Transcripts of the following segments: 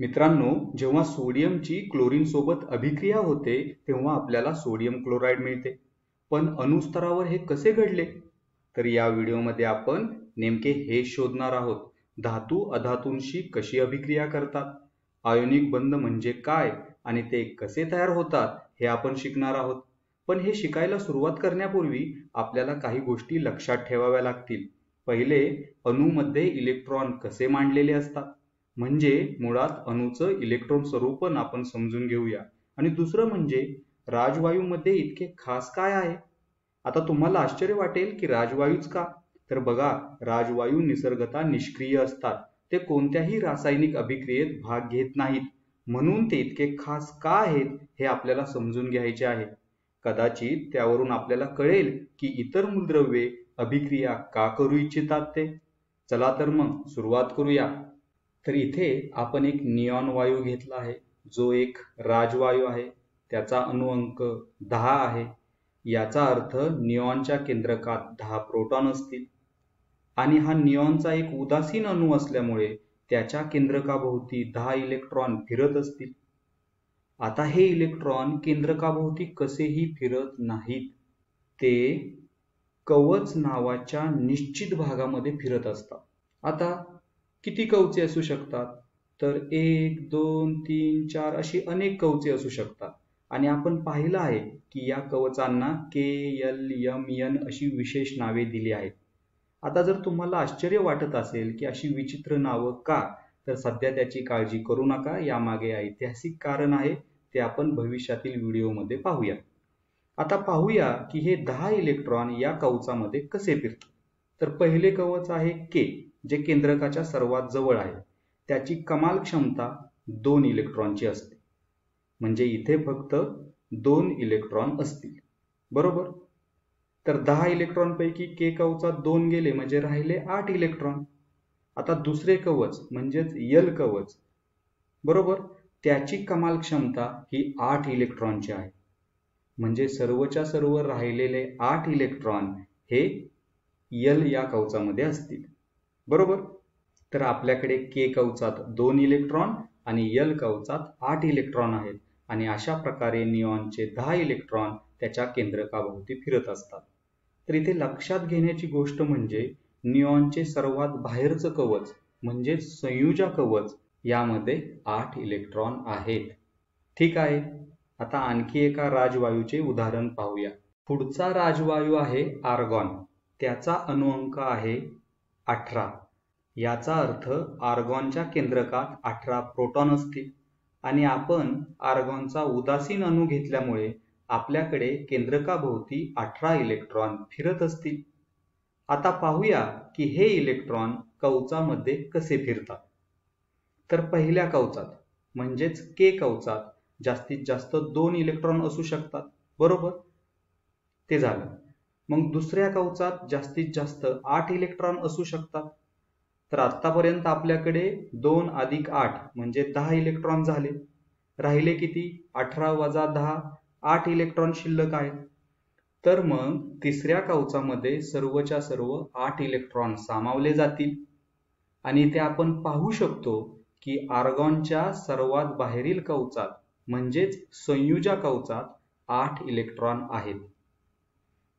मित्रांनो, जेव्हा सोडियमची क्लोरीन सोबत अभिक्रिया होते तेव्हा आपल्याला सोडियम क्लोराईड मिळते. पण अणुस्तरावर हे कसे घडले? तर या व्हिडिओमध्ये आपण नेमके हे शोधणार आहोत. धातू अधातूंशी कशी अभिक्रिया करतात, आयोनिक बंध म्हणजे काय आणि ते कसे तयार होतात हे आपण शिकणार आहोत. पण हे शिकायला सुरुवात करण्यापूर्वी आपल्याला काही गोष्टी लक्षात ठेवाव्या लागतील. पहिले, अणूमध्ये इलेक्ट्रॉन कसे मांडलेले असतात, म्हणजे मुळात अणूचं इलेक्ट्रॉन स्वरूपन आपण समजून घेऊया. आणि दुसरं म्हणजे राजवायूमध्ये इतके खास काय आहे. आता तुम्हाला आश्चर्य वाटेल की राजवायूच का? तर बघा, राजवायू निसर्गतः निष्क्रिय असतात. ते कोणत्याही रासायनिक अभिक्रियेत भाग घेत नाहीत. म्हणून ते इतके खास का आहेत हे आपल्याला समजून घ्यायचे आहे. कदाचित त्यावरून आपल्याला कळेल की इतर मूलद्रव्ये अभिक्रिया का करू इच्छितात ते. चला तर मग सुरुवात करूया. तर इथे आपण एक निऑन वायू घेतला आहे, जो एक राजवायू आहे. त्याचा अणुअंक 10 आहे. याचा अर्थ निऑनच्या केंद्रकात 10 प्रोटॉन असतील. आणि हा निऑनचा एक उदासीन अणू असल्यामुळे त्याच्या केंद्रकाभोवती 10 इलेक्ट्रॉन फिरत असतील. आता हे इलेक्ट्रॉन केंद्रकाभोवती कसेही फिरत नाहीत. ते कवच नावाच्या निश्चित भागामध्ये फिरत असतात. आता किती कवचे असू शकतात? तर 1, 2, 3, 4 अशी अनेक कवचे असू शकतात. आणि आपण पाहिलं आहे की या कवचांना के, एल, एम, एन अशी विशेष नावे दिली आहेत. आता जर तुम्हाला आश्चर्य वाटत असेल की अशी विचित्र नावं का, तर सध्या त्याची काळजी करू नका. यामागे ऐतिहासिक कारण आहे, ते आपण भविष्यातील व्हिडिओमध्ये पाहूया. आता पाहूया की हे 10 इलेक्ट्रॉन या कवचामध्ये कसे फिरतात. तर पहिले कवच आहे के, जे केंद्रकाच्या सर्वात जवळ आहे. त्याची कमाल क्षमता 2 इलेक्ट्रॉनची असते. म्हणजे इथे फक्त 2 इलेक्ट्रॉन असतील, बरोबर. तर 10 इलेक्ट्रॉनपैकी के कवचात 2 गेले म्हणजे राहिले 8 इलेक्ट्रॉन. आता दुसरे कवच म्हणजेच यल कवच, बरोबर, त्याची कमाल क्षमता ही 8 इलेक्ट्रॉनची आहे. म्हणजे सर्वच्या सर्व राहिलेले 8 इलेक्ट्रॉन हे यल या कवचामध्ये असतील, बरोबर. तर आपल्याकडे के कवचात 2 इलेक्ट्रॉन आणि यल कवचात 8 इलेक्ट्रॉन आहेत. आणि अशा प्रकारे निऑनचे 10 इलेक्ट्रॉन त्याच्या केंद्रकाभोवती फिरत असतात. तर इथे लक्षात घेण्याची गोष्ट म्हणजे निऑनचे सर्वात बाहेरचं कवच म्हणजे संयुजा कवच, यामध्ये 8 इलेक्ट्रॉन आहेत. ठीक आहे. आता आणखी एका राजवायूचे उदाहरण पाहूया. पुढचा राजवायू आहे आर्गॉन. त्याचा अणुअंक आहे 18. याचा अर्थ आर्गॉनच्या केंद्रकात 18 प्रोटॉन असतील. आणि आपण आर्गॉनचा उदासीन अणू घेतल्यामुळे आपल्याकडे केंद्रकाभोवती 18 इलेक्ट्रॉन फिरत असतील. आता पाहूया की हे इलेक्ट्रॉन कवचामध्ये कसे फिरतात. तर पहिल्या कवचात म्हणजेच के कवचात जास्तीत जास्त 2 इलेक्ट्रॉन असू शकतात, बरोबर. ते झालं. मग दुसऱ्या कवचात जास्तीत जास्त 8 इलेक्ट्रॉन असू शकतात. तर आतापर्यंत आपल्याकडे 2 अधिक 8 म्हणजे 10 इलेक्ट्रॉन झाले. राहिले किती? 18 वजा 10, 8 इलेक्ट्रॉन शिल्लक आहेत. तर मग तिसऱ्या कवचामध्ये सर्वच्या सर्व 8 इलेक्ट्रॉन सामावले जातील. आणि ते आपण पाहू शकतो की आर्गॉनच्या सर्वात बाहेरील कवचात म्हणजेच संयुजा कवचात 8 इलेक्ट्रॉन आहेत.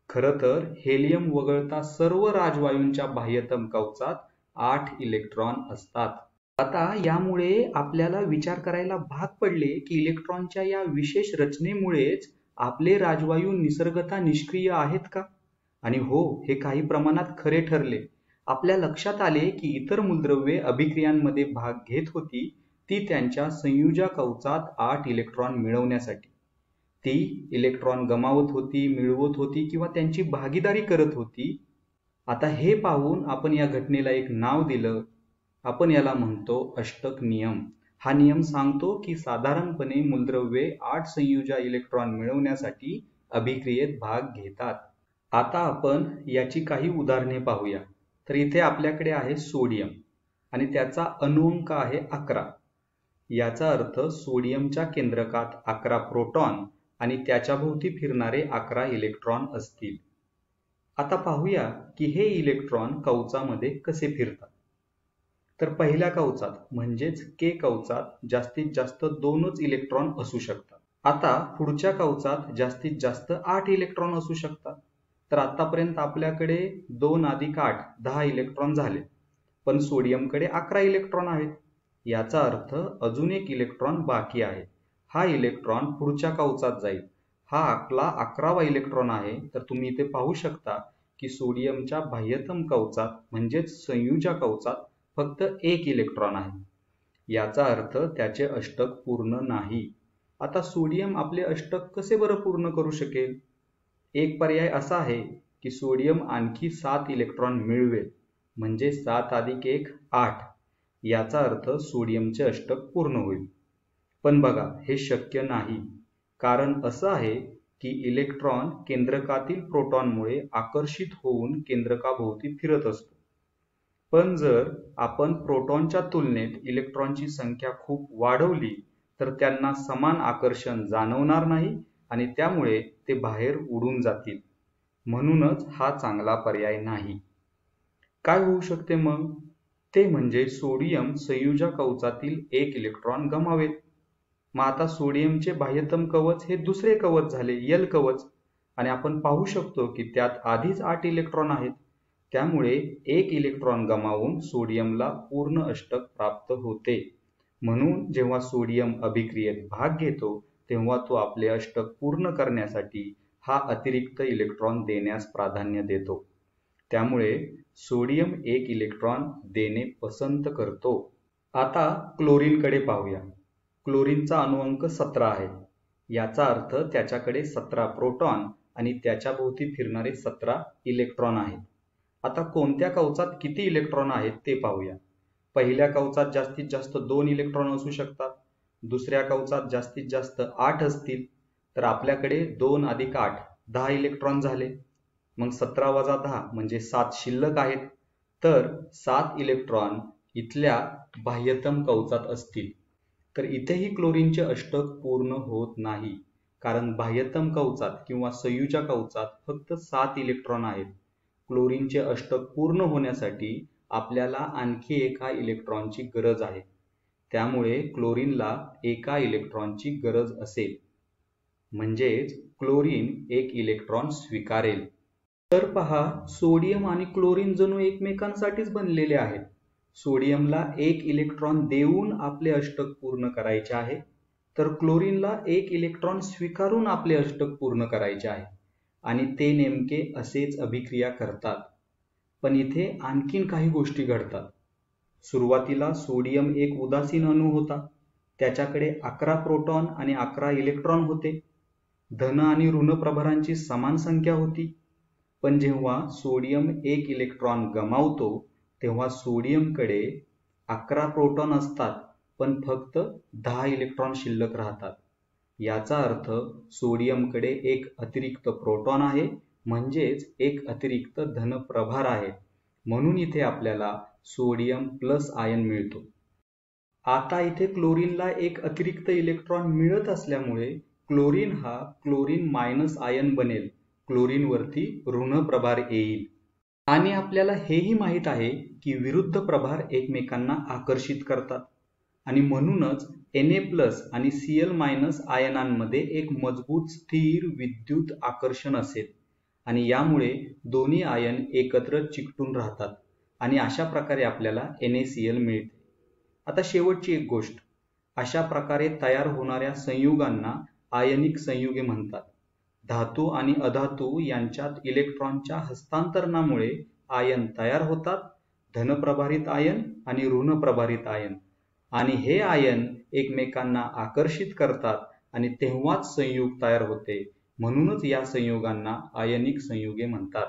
खरं तर हेलियम वगळता सर्व राजवायूंच्या बाह्यतम कवचात 8 इलेक्ट्रॉन असतात. आता यामुळे आपल्याला विचार करायला भाग पडले की इलेक्ट्रॉनच्या या विशेष रचनेमुळेच आपले राजवायू निसर्गतः निष्क्रिय आहेत का? आणि हो, हे काही प्रमाणात खरे ठरले. आपल्या लक्षात आले की इतर मूलद्रव्ये अभिक्रियांमध्ये भाग घेत होती, ती त्यांच्या संयुजा कवचात 8 इलेक्ट्रॉन मिळवण्यासाठी. ती इलेक्ट्रॉन गमावत होती, मिळवत होती किंवा त्यांची भागीदारी करत होती. आता हे पाहून आपण या घटनेला एक नाव दिलं. आपण याला म्हणतो अष्टक नियम. हा नियम सांगतो की साधारणपणे मूलद्रव्ये 8 संयुजा इलेक्ट्रॉन मिळवण्यासाठी अभिक्रियेत भाग घेतात. आता आपण याची काही उदाहरणे पाहूया. तर इथे आपल्याकडे आहे सोडियम आणि त्याचा अणुअंक आहे 11. याचा अर्थ सोडियमच्या केंद्रकात 11 प्रोटॉन आणि त्याच्याभोवती फिरणारे 11 इलेक्ट्रॉन असतील. आता पाहूया की हे इलेक्ट्रॉन कवचामध्ये कसे फिरतात. तर पहिल्या कवचात म्हणजेच के कवचात जास्तीत जास्त 2च इलेक्ट्रॉन असू शकतात. आता पुढच्या कवचात जास्तीत जास्त 8 इलेक्ट्रॉन असू शकतात. तर आतापर्यंत आपल्याकडे 2 अधिक 8 10 इलेक्ट्रॉन झाले, पण सोडियमकडे 11 इलेक्ट्रॉन आहेत. याचा अर्थ अजून एक इलेक्ट्रॉन बाकी आहे. हा इलेक्ट्रॉन पुढच्या कवचात जाईल. हा आपला 11वा इलेक्ट्रॉन आहे. तर तुम्ही इथे पाहू शकता की सोडियमच्या बाह्यतम कवचात म्हणजेच संयुजा कवचात फक्त 1 इलेक्ट्रॉन आहे. याचा अर्थ त्याचे अष्टक पूर्ण नाही. आता सोडियम आपले अष्टक कसे बरं पूर्ण करू शकेल? एक पर्याय असा आहे की सोडियम आणखी 7 इलेक्ट्रॉन मिळवेल, म्हणजे 7 अधिक 1 8. याचा अर्थ सोडियमचे अष्टक पूर्ण होईल. पण बघा, हे शक्य नाही. कारण असं आहे की इलेक्ट्रॉन केंद्रकातील प्रोटॉनमुळे आकर्षित होऊन केंद्रकाभोवती फिरत असतो. पण जर आपण प्रोटॉनच्या तुलनेत इलेक्ट्रॉनची संख्या खूप वाढवली तर त्यांना समान आकर्षण जाणवणार नाही आणि त्यामुळे ते बाहेर उडून जातील. म्हणूनच हा चांगला पर्याय नाही. काय होऊ शकते मग? ते म्हणजे सोडियम संयुजा कवचातील 1 इलेक्ट्रॉन गमावेल. मग आता सोडियमचे बाह्यतम कवच हे दुसरे कवच झाले, एल कवच, आणि आपण पाहू शकतो की त्यात आधीच 8 इलेक्ट्रॉन आहेत. त्यामुळे 1 इलेक्ट्रॉन गमावून सोडियमला पूर्ण अष्टक प्राप्त होते. म्हणून जेव्हा सोडियम अभिक्रियेत भाग घेतो तेव्हा तो आपले अष्टक पूर्ण करण्यासाठी हा अतिरिक्त इलेक्ट्रॉन देण्यास प्राधान्य देतो. त्यामुळे सोडियम 1 इलेक्ट्रॉन देणे पसंत करतो. आता क्लोरीनकडे पाहूया. क्लोरीनचा अणुअंक 17 आहे. याचा अर्थ त्याच्याकडे 17 प्रोटॉन आणि त्याच्याभोवती फिरणारे 17 इलेक्ट्रॉन आहेत. आता कोणत्या कवचात किती इलेक्ट्रॉन आहेत ते पाहूया. पहिल्या कवचात जास्तीत जास्त 2 इलेक्ट्रॉन असू शकतात. दुसऱ्या कवचात जास्तीत जास्त 8 असतील. तर आपल्याकडे 2 अधिक 8 10 इलेक्ट्रॉन झाले. मग 17 वजा 10 म्हणजे 7 शिल्लक आहेत. तर 7 इलेक्ट्रॉन इथल्या बाह्यतम कवचात असतील. तर इथेही क्लोरीनचे अष्टक पूर्ण होत नाही, कारण बाह्यतम कवचात किंवा संयुजा कवचात फक्त 7 इलेक्ट्रॉन आहेत. क्लोरीनचे अष्टक पूर्ण होण्यासाठी आपल्याला आणखी एका इलेक्ट्रॉनची गरज आहे. त्यामुळे क्लोरीनला एका इलेक्ट्रॉनची गरज असेल. म्हणजेच क्लोरीन 1 इलेक्ट्रॉन स्वीकारेल. तर पहा, सोडियम आणि क्लोरीन जणू एकमेकांसाठीच बनलेले आहेत. सोडियमला 1 इलेक्ट्रॉन देऊन आपले अष्टक पूर्ण करायचे आहे, तर क्लोरीनला 1 इलेक्ट्रॉन स्वीकारून आपले अष्टक पूर्ण करायचे आहे. आणि ते नेमके असेच अभिक्रिया करतात. पण इथे आणखीन काही गोष्टी घडतात. सुरुवातीला सोडियम एक उदासीन अणू होता. त्याच्याकडे 11 प्रोटॉन आणि 11 इलेक्ट्रॉन होते. धन आणि ऋण प्रभारांची समान संख्या होती. पण जेव्हा सोडियम 1 इलेक्ट्रॉन गमावतो तेव्हा सोडियमकडे 11 प्रोटॉन असतात, पण फक्त 10 इलेक्ट्रॉन शिल्लक राहतात. याचा अर्थ सोडियमकडे एक अतिरिक्त प्रोटॉन आहे, म्हणजेच एक अतिरिक्त धनप्रभार आहे. म्हणून इथे आपल्याला सोडियम प्लस आयन मिळतो. आता इथे क्लोरीनला एक अतिरिक्त इलेक्ट्रॉन मिळत असल्यामुळे क्लोरीन हा क्लोरीन मायनस आयन बनेल. क्लोरीनवरती ऋण प्रभार येईल. आणि आपल्याला हेही माहीत आहे की विरुद्ध प्रभार एकमेकांना आकर्षित करतात. आणि म्हणूनच Na+ आणि Cl- आयनांमध्ये एक मजबूत स्थिर विद्युत आकर्षण असेल आणि यामुळे दोन्ही आयन एकत्र चिकटून राहतात आणि अशा प्रकारे आपल्याला NaCl मिळते. आता शेवटची एक गोष्ट, अशा प्रकारे तयार होणाऱ्या संयुगांना आयनिक संयुगे म्हणतात. धातू आणि अधातू यांच्यात इलेक्ट्रॉनच्या हस्तांतरणामुळे आयन तयार होतात, धनप्रभारित आयन आणि ऋणप्रभारित आयन. आणि हे आयन एकमेकांना आकर्षित करतात आणि तेव्हाच संयुग तयार होते. म्हणूनच या संयुगांना आयनिक संयुगे म्हणतात.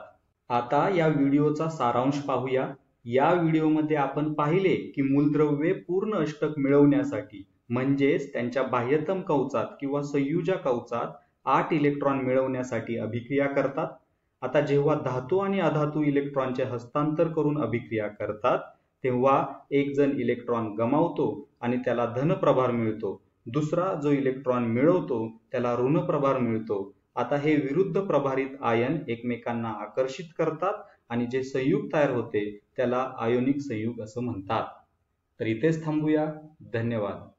आता या व्हिडिओचा सारांश पाहूया. या व्हिडिओमध्ये आपण पाहिले की मूलद्रव्ये पूर्ण अष्टक मिळवण्यासाठी म्हणजेच त्यांच्या बाह्यतम कवचात किंवा संयुजा कवचात 8 इलेक्ट्रॉन मिळवण्यासाठी अभिक्रिया करतात. आता जेव्हा धातू आणि अधातू इलेक्ट्रॉनचे हस्तांतर करून अभिक्रिया करतात तेव्हा एक जण इलेक्ट्रॉन गमावतो आणि त्याला धनप्रभार मिळतो. दुसरा जो इलेक्ट्रॉन मिळवतो त्याला ऋणप्रभार मिळतो. आता हे विरुद्ध प्रभारित आयन एकमेकांना आकर्षित करतात आणि जे संयुग तयार होते त्याला आयोनिक संयुग असं म्हणतात. तर इथेच थांबूया. धन्यवाद.